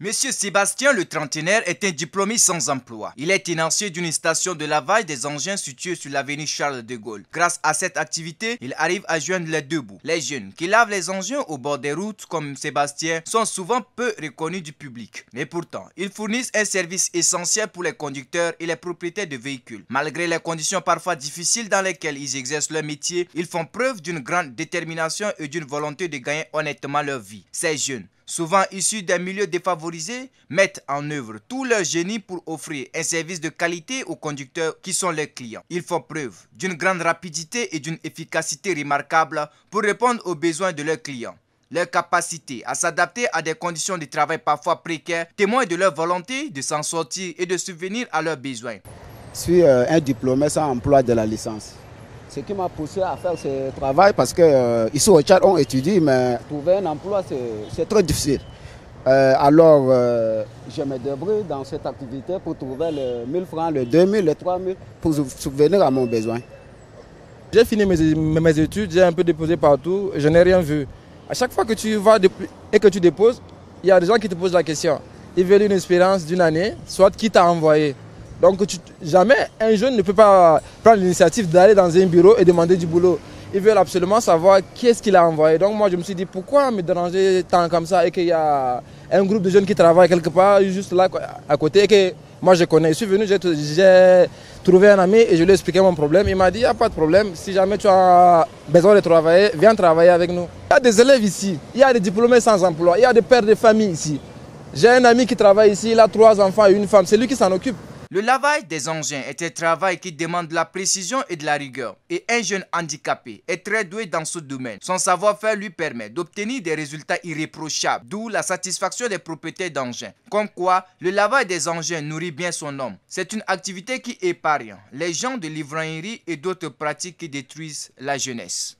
Monsieur Sébastien, le trentenaire, est un diplômé sans emploi. Il est tenancier d'une station de lavage des engins située sur l'avenue Charles de Gaulle. Grâce à cette activité, il arrive à joindre les deux bouts. Les jeunes qui lavent les engins au bord des routes, comme Sébastien, sont souvent peu reconnus du public. Mais pourtant, ils fournissent un service essentiel pour les conducteurs et les propriétaires de véhicules. Malgré les conditions parfois difficiles dans lesquelles ils exercent leur métier, ils font preuve d'une grande détermination et d'une volonté de gagner honnêtement leur vie. Ces jeunes, souvent issus des milieux défavorisés, mettent en œuvre tout leur génie pour offrir un service de qualité aux conducteurs qui sont leurs clients. Ils font preuve d'une grande rapidité et d'une efficacité remarquable pour répondre aux besoins de leurs clients. Leur capacité à s'adapter à des conditions de travail parfois précaires témoigne de leur volonté de s'en sortir et de subvenir à leurs besoins. Je suis un diplômé sans emploi de la licence. Ce qui m'a poussé à faire ce travail parce que ici au Tchad on étudie, mais trouver un emploi c'est très difficile. Alors je me débrouille dans cette activité pour trouver les 1000 francs, les 2000, les 3000 pour subvenir à mon besoin. J'ai fini mes études, j'ai un peu déposé partout, je n'ai rien vu. À chaque fois que tu vas et que tu déposes, il y a des gens qui te posent la question. Ils veulent une expérience d'une année, soit qui t'a envoyé. Donc jamais un jeune ne peut pas prendre l'initiative d'aller dans un bureau et demander du boulot. Ils veulent absolument savoir qui est-ce qu'il a envoyé. Donc moi je me suis dit pourquoi me déranger tant comme ça et qu'il y a un groupe de jeunes qui travaillent quelque part juste là à côté et que moi je connais. Je suis venu, j'ai trouvé un ami et je lui ai expliqué mon problème. Il m'a dit il n'y a pas de problème, si jamais tu as besoin de travailler, viens travailler avec nous. Il y a des élèves ici, il y a des diplômés sans emploi, il y a des pères de famille ici. J'ai un ami qui travaille ici, il a 3 enfants et une femme, c'est lui qui s'en occupe. Le lavage des engins est un travail qui demande de la précision et de la rigueur. Et un jeune handicapé est très doué dans ce domaine. Son savoir-faire lui permet d'obtenir des résultats irréprochables, d'où la satisfaction des propriétaires d'engins. Comme quoi, le lavage des engins nourrit bien son homme. C'est une activité qui épargne les gens de l'ivrognerie et d'autres pratiques qui détruisent la jeunesse.